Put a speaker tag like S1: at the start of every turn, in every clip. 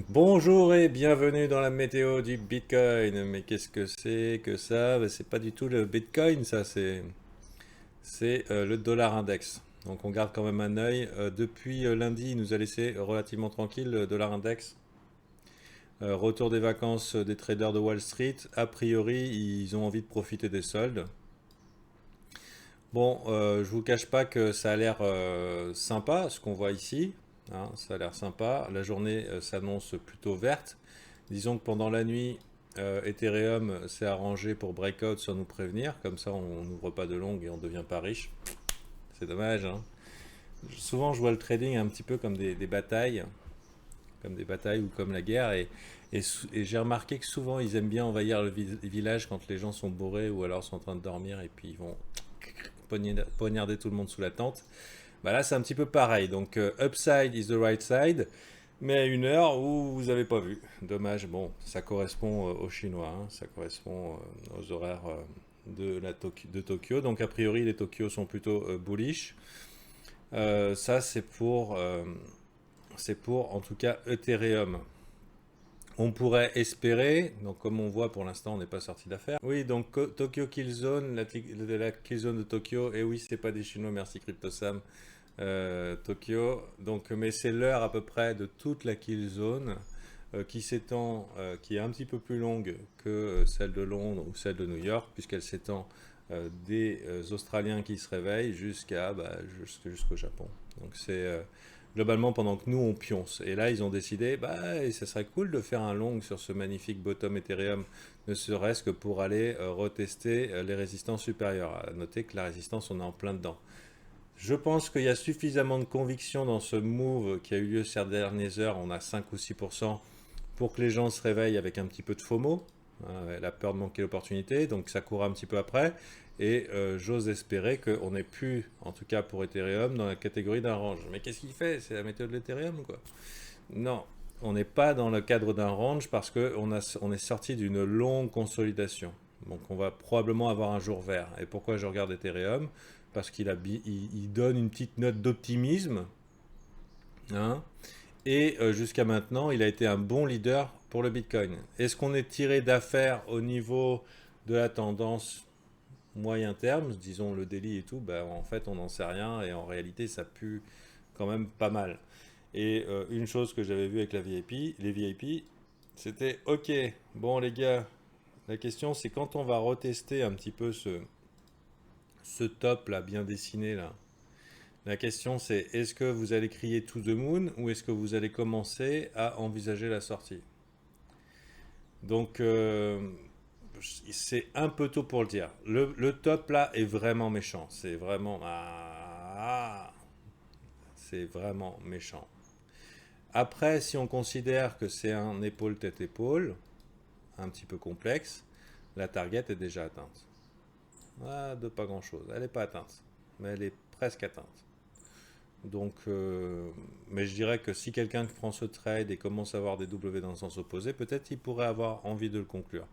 S1: Bonjour et bienvenue dans la météo du Bitcoin. Mais qu'est-ce que c'est que ça? Ben, c'est pas du tout le Bitcoin, ça, c'est le dollar index. Donc on garde quand même un œil. Depuis lundi, il nous a laissé relativement tranquille le dollar index. Retour des vacances des traders de Wall Street. A priori, ils ont envie de profiter des soldes. Bon, je vous cache pas que ça a l'air sympa, ce qu'on voit ici. Hein, ça a l'air sympa. La journée s'annonce plutôt verte. Disons que pendant la nuit, Ethereum s'est arrangé pour breakout sans nous prévenir. Comme ça, on n'ouvre pas de longue et on ne devient pas riche. C'est dommage, hein. Souvent, je vois le trading un petit peu comme des batailles ou comme la guerre. Et j'ai remarqué que souvent, ils aiment bien envahir le village quand les gens sont bourrés ou alors sont en train de dormir et puis ils vont poignarder tout le monde sous la tente. Bah là, c'est un petit peu pareil. Donc, upside is the right side, mais à une heure où vous n'avez pas vu. Dommage. Bon, ça correspond aux Chinois, hein. Ça correspond aux horaires de Tokyo. Donc, a priori, les Tokyo sont plutôt bullish. Ça, c'est pour, en tout cas, Ethereum. On pourrait espérer, donc comme on voit pour l'instant, on n'est pas sorti d'affaire. Oui, donc Tokyo Killzone, la Killzone de Tokyo, et oui, c'est pas des Chinois, merci CryptoSam. Tokyo. Donc, mais c'est l'heure à peu près de toute la kill zone qui s'étend, qui est un petit peu plus longue que celle de Londres ou celle de New York, puisqu'elle s'étend des Australiens qui se réveillent jusqu'au Japon. Donc c'est globalement pendant que nous on pionce. Et là ils ont décidé, bah, ça serait cool de faire un long sur ce magnifique bottom Ethereum, ne serait-ce que pour aller retester les résistances supérieures. À noter que la résistance on est en plein dedans. Je pense qu'il y a suffisamment de conviction dans ce move qui a eu lieu ces dernières heures, on a 5 ou 6%, pour que les gens se réveillent avec un petit peu de FOMO, hein, la peur de manquer l'opportunité, donc ça court un petit peu après, et j'ose espérer qu'on n'est plus, en tout cas pour Ethereum, dans la catégorie d'un range. Mais qu'est-ce qu'il fait? C'est la méthode de l'Ethereum, quoi? Non, on n'est pas dans le cadre d'un range parce qu'on est sorti d'une longue consolidation. Donc on va probablement avoir un jour vert. Et pourquoi je regarde Ethereum? Parce qu'il donne une petite note d'optimisme, hein, et jusqu'à maintenant, il a été un bon leader pour le Bitcoin. Est-ce qu'on est tiré d'affaire au niveau de la tendance moyen terme, disons le daily et tout? Ben, en fait, on n'en sait rien et en réalité, ça pue quand même pas mal. Et une chose que j'avais vue avec les VIP, c'était ok, bon les gars, la question c'est quand on va retester un petit peu ce top là bien dessiné là. La question c'est est-ce que vous allez crier to the moon ou est-ce que vous allez commencer à envisager la sortie? Donc c'est un peu tôt pour le dire. Le top là est vraiment méchant. C'est vraiment méchant. Après, si on considère que c'est un épaule tête épaule, un petit peu complexe, la target est déjà atteinte. Ah, de pas grand chose. Elle n'est pas atteinte, mais elle est presque atteinte. Donc, mais je dirais que si quelqu'un prend ce trade et commence à avoir des W dans le sens opposé, peut-être il pourrait avoir envie de le conclure.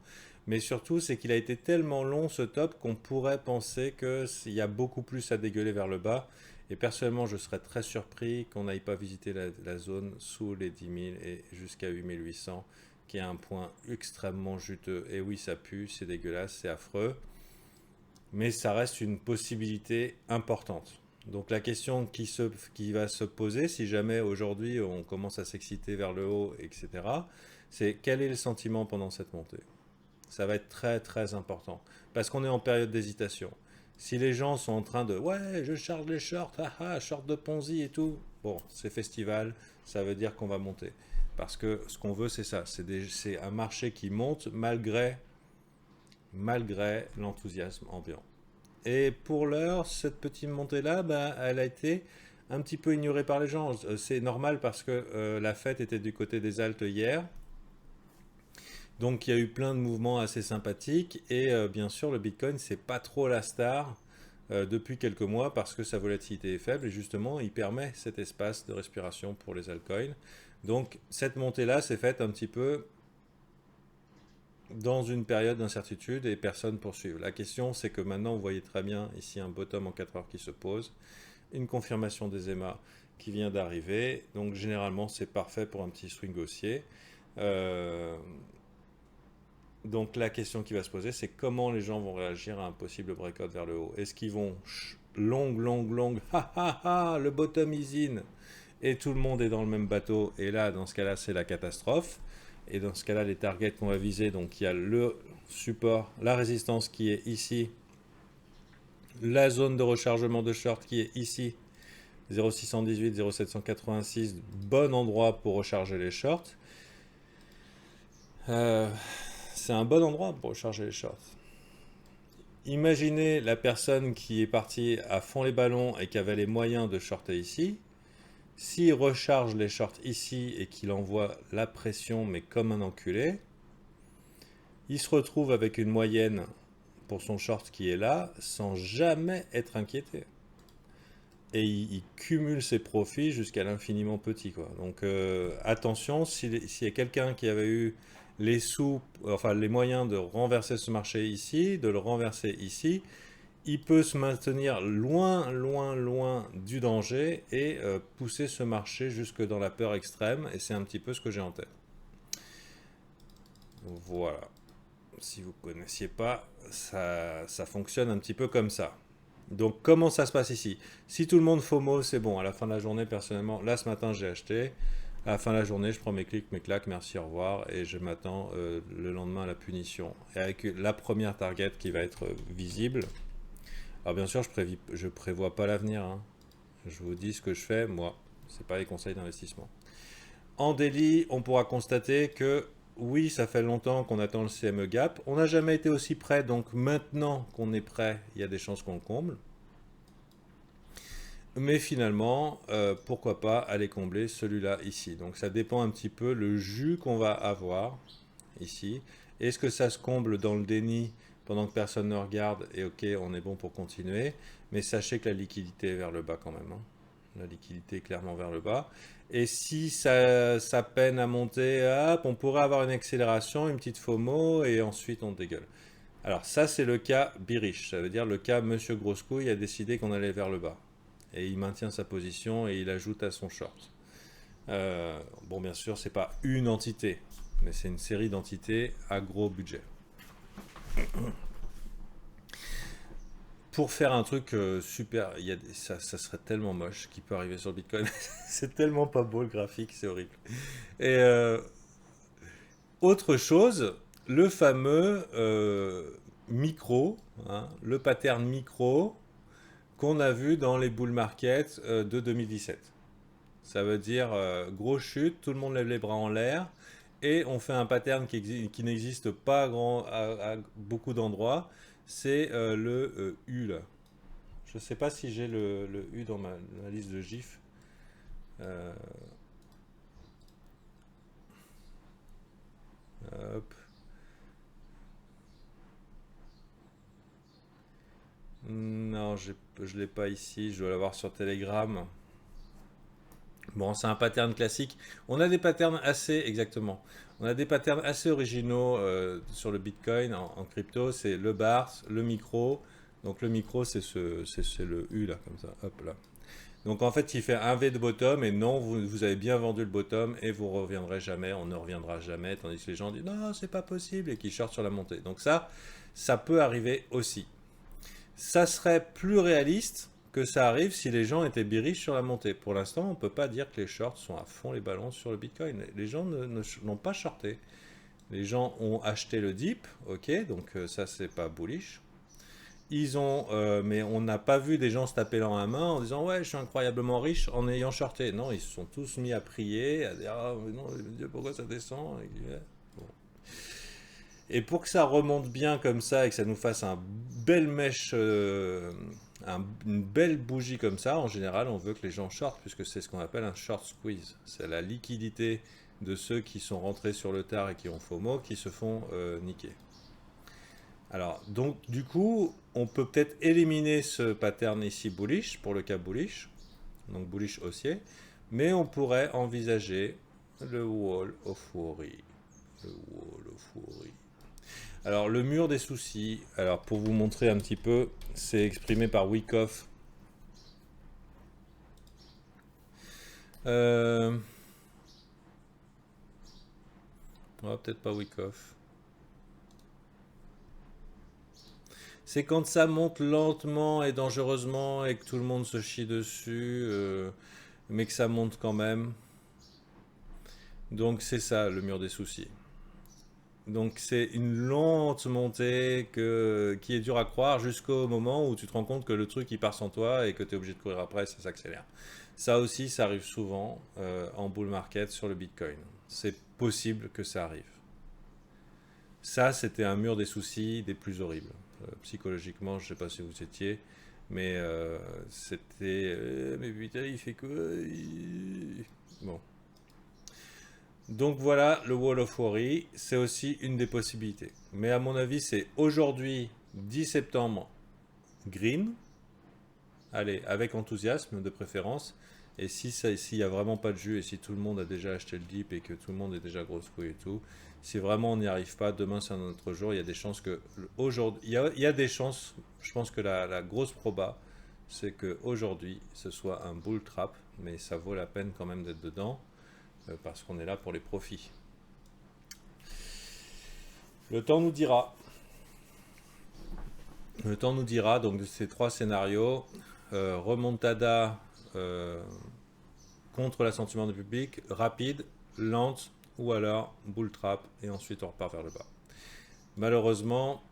S1: Mais surtout, c'est qu'il a été tellement long ce top qu'on pourrait penser qu'il y a beaucoup plus à dégueuler vers le bas. Et personnellement, je serais très surpris qu'on n'aille pas visiter la zone sous les 10 000 et jusqu'à 8 800, qui est un point extrêmement juteux. Et oui, ça pue, c'est dégueulasse, c'est affreux, mais ça reste une possibilité importante. Donc la question qui va se poser, si jamais aujourd'hui on commence à s'exciter vers le haut, etc., c'est quel est le sentiment pendant cette montée? Ça va être très très important, parce qu'on est en période d'hésitation. Si les gens sont en train de ouais, je charge les shorts, haha, short de Ponzi et tout, bon, c'est festival, ça veut dire qu'on va monter. Parce que ce qu'on veut, c'est ça, c'est un marché qui monte malgré l'enthousiasme ambiant. Et pour l'heure, cette petite montée-là, ben, elle a été un petit peu ignorée par les gens. C'est normal parce que la fête était du côté des Altes hier. Donc il y a eu plein de mouvements assez sympathiques. Et bien sûr, le Bitcoin, c'est pas trop la star depuis quelques mois parce que sa volatilité est faible. Et justement, il permet cet espace de respiration pour les altcoins. Donc cette montée-là s'est faite un petit peu dans une période d'incertitude et personne poursuit. La question, c'est que maintenant, vous voyez très bien ici un bottom en 4 heures qui se pose, une confirmation des EMA qui vient d'arriver. Donc généralement c'est parfait pour un petit swing haussier. Euh, donc la question qui va se poser, c'est comment les gens vont réagir à un possible breakout vers le haut. Est-ce qu'ils vont long, ha ha ha, le bottom is in, et tout le monde est dans le même bateau, et là, dans ce cas-là, c'est la catastrophe. Et dans ce cas-là, les targets qu'on va viser, donc il y a le support, la résistance qui est ici, la zone de rechargement de short qui est ici, 0,618, 0,786, bon endroit pour recharger les shorts. C'est un bon endroit pour recharger les shorts. Imaginez la personne qui est partie à fond les ballons et qui avait les moyens de shorter ici. S'il recharge les shorts ici et qu'il envoie la pression, mais comme un enculé, il se retrouve avec une moyenne pour son short qui est là, sans jamais être inquiété. Et il cumule ses profits jusqu'à l'infiniment petit, quoi. Donc attention, s'il y a quelqu'un qui avait eu les sous, enfin les moyens de renverser ce marché ici, de le renverser ici, il peut se maintenir loin du danger et pousser ce marché jusque dans la peur extrême. Et c'est un petit peu ce que j'ai en tête. Voilà. Si vous ne connaissiez pas, ça fonctionne un petit peu comme ça. Donc comment ça se passe ici? Si tout le monde FOMO, c'est bon. À la fin de la journée, personnellement, là ce matin j'ai acheté. À la fin de la journée, je prends mes clics, mes claques, merci, au revoir. Et je m'attends le lendemain à la punition. Et avec la première target qui va être visible. Alors bien sûr, je prévois pas l'avenir. Hein. Je vous dis ce que je fais, moi. C'est pas les conseils d'investissement. En daily, on pourra constater que oui, ça fait longtemps qu'on attend le CME Gap. On n'a jamais été aussi près, donc maintenant qu'on est prêt, il y a des chances qu'on le comble. Mais finalement, pourquoi pas aller combler celui-là ici. Donc ça dépend un petit peu le jus qu'on va avoir ici. Est-ce que ça se comble dans le déni pendant que personne ne regarde et ok, on est bon pour continuer. Mais sachez que la liquidité est vers le bas quand même. Hein. La liquidité est clairement vers le bas. Et si ça peine à monter, hop, on pourrait avoir une accélération, une petite FOMO et ensuite on dégueule. Alors ça c'est le cas bearish, ça veut dire le cas Monsieur Grosse Couille a décidé qu'on allait vers le bas. Et il maintient sa position et il ajoute à son short. Bon bien sûr c'est pas une entité, mais c'est une série d'entités à gros budget. Pour faire un truc super, ça serait tellement moche qui peut arriver sur le Bitcoin. C'est tellement pas beau le graphique, c'est horrible. Et autre chose, le fameux micro, hein, le pattern micro qu'on a vu dans les bull markets de 2017. Ça veut dire grosse chute, tout le monde lève les bras en l'air et on fait un pattern qui n'existe pas à beaucoup d'endroits. C'est le U là. Je ne sais pas si j'ai le U dans ma liste de GIF. Hop. Non, je ne l'ai pas ici. Je dois l'avoir sur Telegram. Bon, c'est un pattern classique. On a des patterns assez, exactement. On a des patterns assez originaux sur le Bitcoin en crypto. C'est le bar, le micro. Donc le micro, c'est le U là, comme ça. Hop là. Donc en fait, il fait un V de bottom et non, vous avez bien vendu le bottom et vous ne reviendrez jamais, on ne reviendra jamais. Tandis que les gens disent non, c'est pas possible et qui shortent sur la montée. Donc ça peut arriver aussi. Ça serait plus réaliste que ça arrive si les gens étaient bearish sur la montée. Pour l'instant, on ne peut pas dire que les shorts sont à fond les ballons sur le Bitcoin. Les gens n'ont pas shorté. Les gens ont acheté le dip, ok, donc ça c'est pas bullish. Mais on n'a pas vu des gens se taper dans la main en disant ouais, je suis incroyablement riche en ayant shorté. Non, ils se sont tous mis à prier, à dire ah mais non, Dieu, pourquoi ça descend? Bon. Et pour que ça remonte bien comme ça et que ça nous fasse un belle mèche, une belle bougie comme ça, en général, on veut que les gens shortent, puisque c'est ce qu'on appelle un short squeeze. C'est la liquidité de ceux qui sont rentrés sur le tard et qui ont FOMO qui se font niquer. Alors, donc, du coup, on peut peut-être éliminer ce pattern ici bullish, pour le cas bullish, donc bullish haussier, mais on pourrait envisager le wall of worry. Le wall of worry. Alors, le mur des soucis, alors pour vous montrer un petit peu, c'est exprimé par Wyckoff. Euh... peut-être pas Wyckoff. C'est quand ça monte lentement et dangereusement et que tout le monde se chie dessus, mais que ça monte quand même. Donc c'est ça le mur des soucis. Donc c'est une lente montée qui est dure à croire jusqu'au moment où tu te rends compte que le truc il part sans toi et que tu es obligé de courir après, ça s'accélère. Ça aussi, ça arrive souvent en bull market sur le Bitcoin. C'est possible que ça arrive. Ça, c'était un mur des soucis des plus horribles. Psychologiquement, je ne sais pas si vous étiez, mais c'était... mais putain, il fait quoi? Bon. Donc voilà, le Wall of Worry, c'est aussi une des possibilités. Mais à mon avis, c'est aujourd'hui, 10 septembre, green. Allez, avec enthousiasme de préférence. Et si s'il n'y a vraiment pas de jus et si tout le monde a déjà acheté le dip et que tout le monde est déjà grosse couille et tout, si vraiment on n'y arrive pas, demain c'est un autre jour, il y a des chances que aujourd'hui, il y a des chances, je pense que la grosse proba, c'est que aujourd'hui ce soit un bull trap, mais ça vaut la peine quand même d'être dedans parce qu'on est là pour les profits. Le temps nous dira. Le temps nous dira donc de ces trois scénarios, remontada contre l'assentiment du public, rapide, lente ou alors bull trap et ensuite on repart vers le bas. Malheureusement,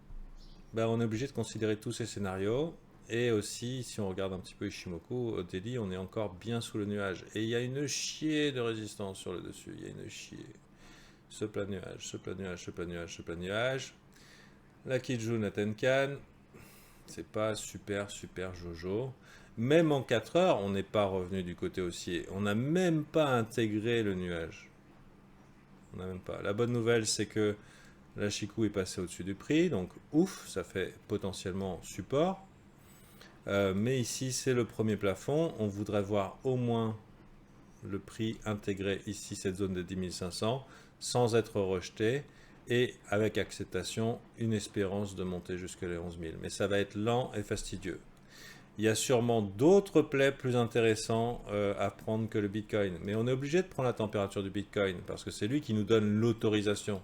S1: ben, on est obligé de considérer tous ces scénarios et aussi si on regarde un petit peu Ishimoku, au daily on est encore bien sous le nuage et il y a une chier de résistance sur le dessus, il y a une chier. Ce plat nuage, ce plat nuage, ce plat nuage, ce plat nuage. La Kijun, la Tenkan, c'est pas super jojo. Même en 4 heures, on n'est pas revenu du côté haussier. On n'a même pas intégré le nuage. On n'a même pas. La bonne nouvelle, c'est que la Chikou est passée au-dessus du prix. Donc, ouf, ça fait potentiellement support. Mais ici, c'est le premier plafond. On voudrait voir au moins le prix intégré ici, cette zone de 10 500, sans être rejeté. Et avec acceptation, une espérance de monter jusqu'à les 11 000. Mais ça va être lent et fastidieux. Il y a sûrement d'autres plays plus intéressants à prendre que le Bitcoin. Mais on est obligé de prendre la température du Bitcoin parce que c'est lui qui nous donne l'autorisation.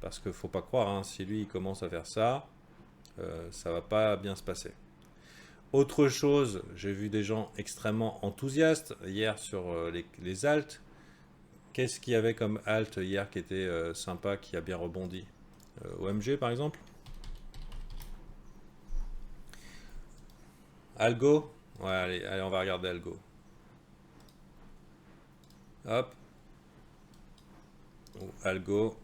S1: Parce qu'il ne faut pas croire, hein, si lui il commence à faire ça, ça va pas bien se passer. Autre chose, j'ai vu des gens extrêmement enthousiastes hier sur les alts. Qu'est-ce qu'il y avait comme alt hier qui était sympa, qui a bien rebondi OMG par exemple? Algo? Ouais, allez, on va regarder Algo. Hop. Algo.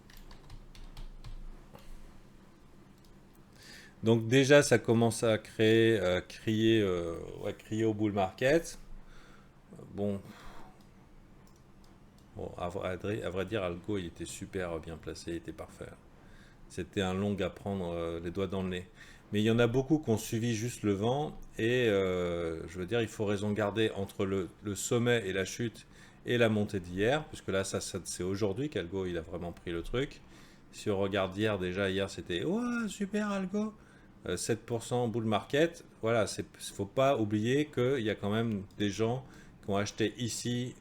S1: Donc déjà, ça commence à crier au bull market. Bon, à vrai dire, Algo, il était super bien placé, il était parfait. C'était un long à prendre les doigts dans le nez. Mais il y en a beaucoup qui ont suivi juste le vent et je veux dire, il faut raison garder entre le sommet et la chute et la montée d'hier, puisque là, c'est aujourd'hui qu'Algo il a vraiment pris le truc. Si on regarde hier, déjà hier c'était oh, super Algo, 7% bull market. Voilà, il ne faut pas oublier qu'il y a quand même des gens qui ont acheté ici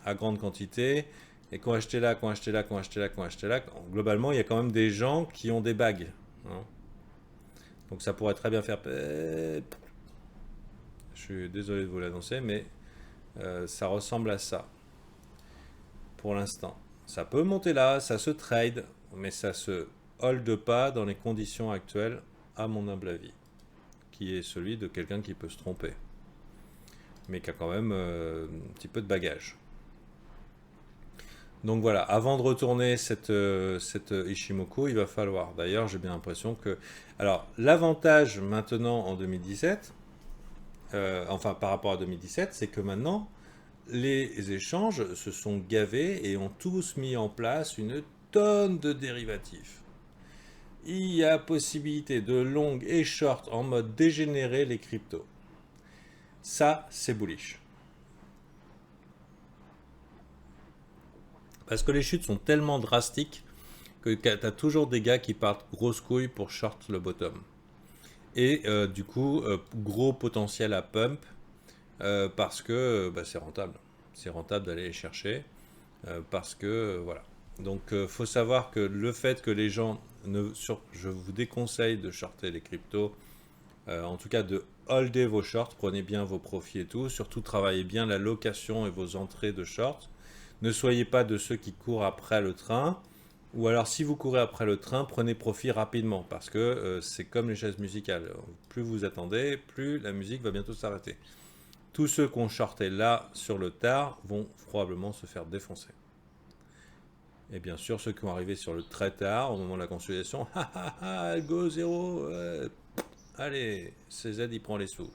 S1: à grande quantité et qui ont acheté là, qui ont acheté là, qui ont acheté là, qui ont acheté là. Globalement, il y a quand même des gens qui ont des bagues. Hein. Donc ça pourrait très bien faire... Je suis désolé de vous l'annoncer, mais ça ressemble à ça. Pour l'instant. Ça peut monter là, ça se trade, mais ça se hold pas dans les conditions actuelles, à mon humble avis. Qui est celui de quelqu'un qui peut se tromper. Mais qui a quand même un petit peu de bagage. Donc voilà, avant de retourner cette Ishimoku, il va falloir. D'ailleurs, j'ai bien l'impression que... Alors, l'avantage maintenant en 2017, enfin par rapport à 2017, c'est que maintenant, les échanges se sont gavés et ont tous mis en place une tonne de dérivatifs. Il y a possibilité de long et short en mode dégénéré les cryptos. Ça, c'est bullish. Parce que les chutes sont tellement drastiques que tu as toujours des gars qui partent grosse couille pour short le bottom. Et du coup, gros potentiel à pump parce que c'est rentable. c'est rentable d'aller les chercher parce que voilà. Donc faut savoir que le fait que les gens, je vous déconseille de shorter les cryptos, en tout cas de holder vos shorts, prenez bien vos profits et tout, surtout travaillez bien la location et vos entrées de shorts. Ne soyez pas de ceux qui courent après le train, ou alors si vous courez après le train, prenez profit rapidement, parce que c'est comme les chaises musicales. Plus vous attendez, plus la musique va bientôt s'arrêter. Tous ceux qui ont shorté là sur le tard vont probablement se faire défoncer. Et bien sûr, ceux qui ont arrivé sur le très tard, au moment de la consolidation, go zéro, allez, CZ il prend les sous.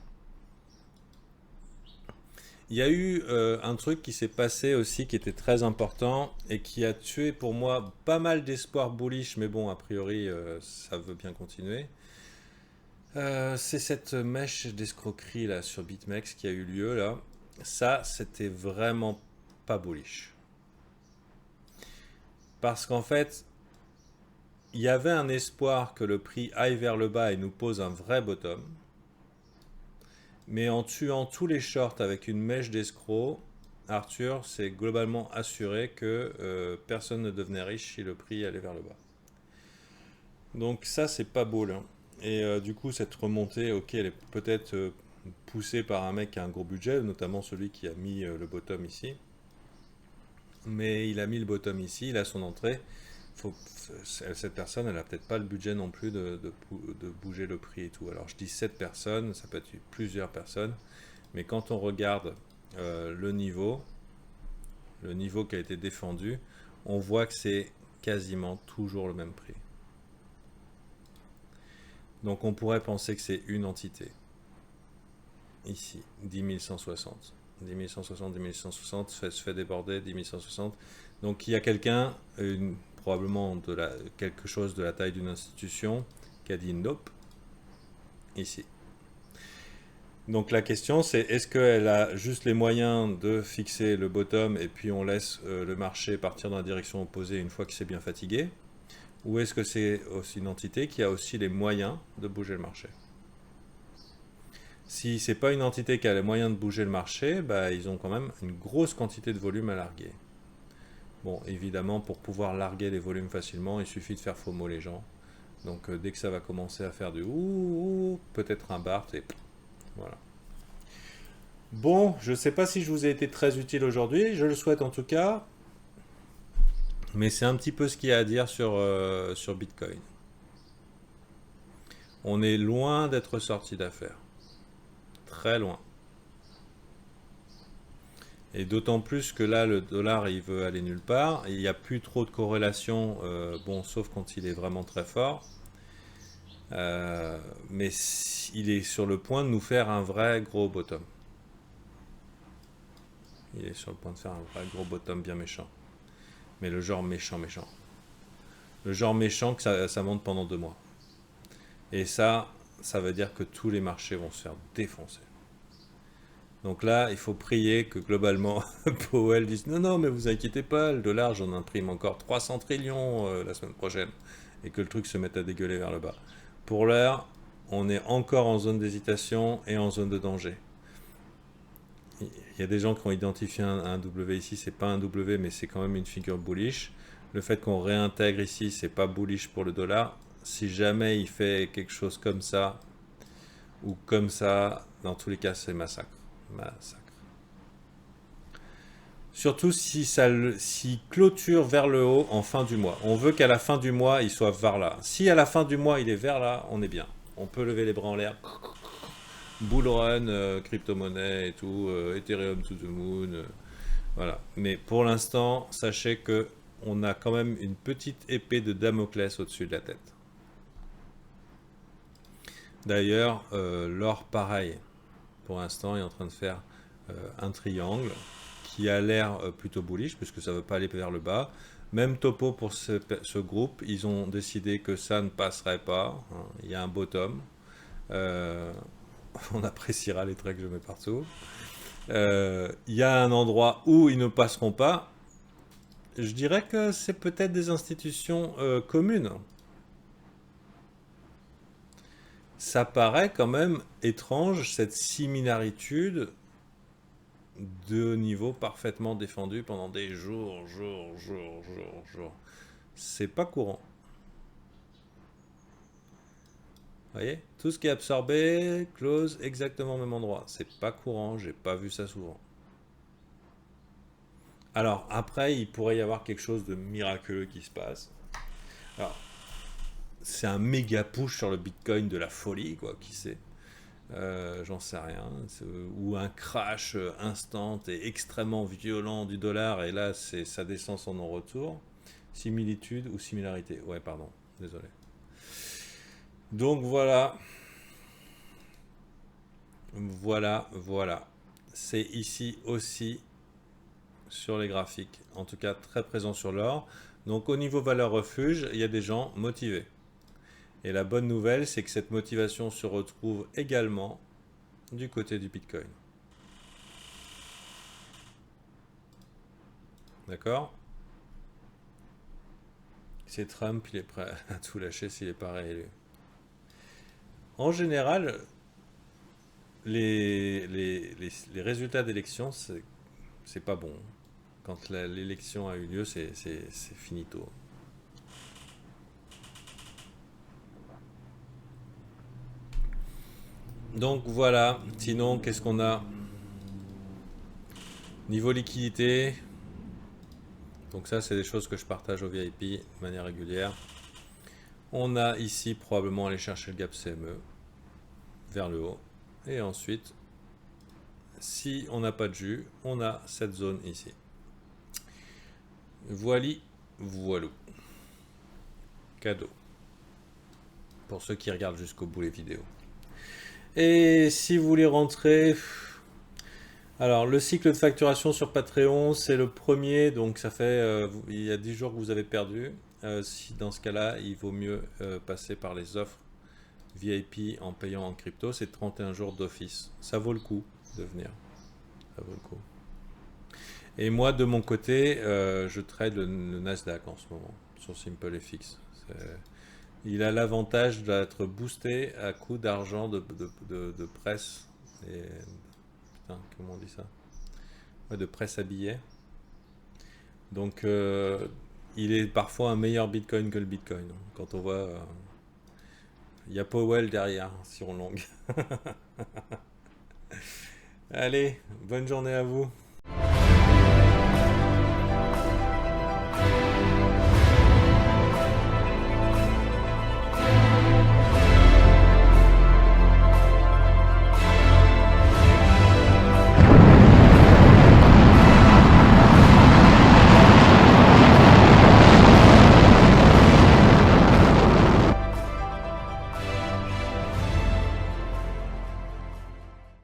S1: Il y a eu un truc qui s'est passé aussi qui était très important et qui a tué pour moi pas mal d'espoir bullish, mais bon, a priori, ça veut bien continuer. C'est cette mèche d'escroquerie là sur BitMEX qui a eu lieu là. Ça, c'était vraiment pas bullish. Parce qu'en fait, il y avait un espoir que le prix aille vers le bas et nous pose un vrai bottom. Mais en tuant tous les shorts avec une mèche d'escroc, Arthur s'est globalement assuré que personne ne devenait riche si le prix allait vers le bas. Donc ça, c'est pas beau là. Et du coup, cette remontée, ok, elle est peut-être poussée par un mec qui a un gros budget, notamment celui qui a mis le bottom ici. Mais il a mis le bottom ici, il a son entrée. Cette personne, elle n'a peut-être pas le budget non plus de bouger le prix et tout. Alors je dis cette personne, ça peut être plusieurs personnes, mais quand on regarde le niveau qui a été défendu, on voit que c'est quasiment toujours le même prix. Donc on pourrait penser que c'est une entité. Ici, 10 160. 10 160, 10 160, se fait déborder, 10 160. Donc il y a quelqu'un, probablement quelque chose de la taille d'une institution, qui a dit nope, ici. Donc la question c'est, est-ce qu'elle a juste les moyens de fixer le bottom et puis on laisse le marché partir dans la direction opposée une fois qu'il s'est bien fatigué? Ou est-ce que c'est aussi une entité qui a aussi les moyens de bouger le marché? Si c'est pas une entité qui a les moyens de bouger le marché, bah, ils ont quand même une grosse quantité de volume à larguer. Bon, évidemment, pour pouvoir larguer les volumes facilement, il suffit de faire FOMO les gens. Donc dès que ça va commencer à faire du ouh, peut-être un BART et voilà. Bon, je ne sais pas si je vous ai été très utile aujourd'hui, je le souhaite en tout cas. Mais c'est un petit peu ce qu'il y a à dire sur Bitcoin. On est loin d'être sorti d'affaires. Très loin. Et d'autant plus que là, le dollar, il veut aller nulle part. Il n'y a plus trop de corrélation, bon, sauf quand il est vraiment très fort. Mais il est sur le point de nous faire un vrai gros bottom. Il est sur le point de faire un vrai gros bottom bien méchant. Mais le genre méchant. Le genre méchant que ça monte pendant 2 mois. Et ça veut dire que tous les marchés vont se faire défoncer. Donc là, il faut prier que globalement, Powell dise non, mais vous inquiétez pas, le dollar, j'en imprime encore 300 trillions la semaine prochaine. Et que le truc se mette à dégueuler vers le bas. Pour l'heure, on est encore en zone d'hésitation et en zone de danger. Il y a des gens qui ont identifié un W ici, c'est pas un W, mais c'est quand même une figure bullish. Le fait qu'on réintègre ici, c'est pas bullish pour le dollar. Si jamais il fait quelque chose comme ça, ou comme ça, dans tous les cas, c'est massacre. Surtout si clôture vers le haut en fin du mois. On veut qu'à la fin du mois, il soit vers là. Si à la fin du mois, il est vers là, on est bien. On peut lever les bras en l'air. Bull run, crypto-monnaie et tout, Ethereum to the moon. Voilà. Mais pour l'instant, sachez que on a quand même une petite épée de Damoclès au-dessus de la tête. D'ailleurs, l'or, pareil. Pour l'instant, est en train de faire un triangle qui a l'air plutôt bullish, puisque ça ne veut pas aller vers le bas. Même topo pour ce groupe, ils ont décidé que ça ne passerait pas. Hein. Il y a un bottom. On appréciera les traits que je mets partout. Il y a un endroit où ils ne passeront pas. Je dirais que c'est peut-être des institutions communes. Ça paraît quand même étrange, cette similaritude deux niveaux parfaitement défendus pendant des jours, jours. C'est pas courant. Vous voyez? Tout ce qui est absorbé, close, exactement au même endroit. C'est pas courant, j'ai pas vu ça souvent. Alors, après, il pourrait y avoir quelque chose de miraculeux qui se passe. Alors, c'est un méga push sur le Bitcoin de la folie, quoi, qui sait. J'en sais rien. Ou un crash instant et extrêmement violent du dollar, et là, ça descend sans non-retour. Similitude ou similarité. Ouais, pardon, désolé. Donc voilà, voilà. C'est ici aussi sur les graphiques, en tout cas très présent sur l'or. Donc au niveau valeur refuge, il y a des gens motivés. Et la bonne nouvelle, c'est que cette motivation se retrouve également du côté du Bitcoin. D'accord? C'est Trump, il est prêt à tout lâcher s'il n'est pas réélu. En général, les résultats d'élection, c'est pas bon. Quand l'élection a eu lieu, c'est finito. Donc voilà, sinon qu'est-ce qu'on a? Niveau liquidité, donc ça c'est des choses que je partage au VIP de manière régulière. On a ici probablement aller chercher le gap CME vers le haut. Et ensuite, si on n'a pas de jus, on a cette zone ici. Voili, voilou. Cadeau. Pour ceux qui regardent jusqu'au bout les vidéos. Et si vous voulez rentrer... Alors, le cycle de facturation sur Patreon, c'est le premier, donc ça fait... il y a 10 jours que vous avez perdu. Si dans ce cas-là, il vaut mieux passer par les offres VIP en payant en crypto, c'est 31 jours d'office. Ça vaut le coup de venir. Ça vaut le coup. Et moi, de mon côté, je trade le Nasdaq en ce moment, sur SimpleFX. Il a l'avantage d'être boosté à coup d'argent de presse. Et, putain, comment on dit ça? Ouais, de presse à billets. Donc, il est parfois un meilleur Bitcoin que le Bitcoin. Quand on voit... il y a Powell derrière, si on longue. Allez, bonne journée à vous.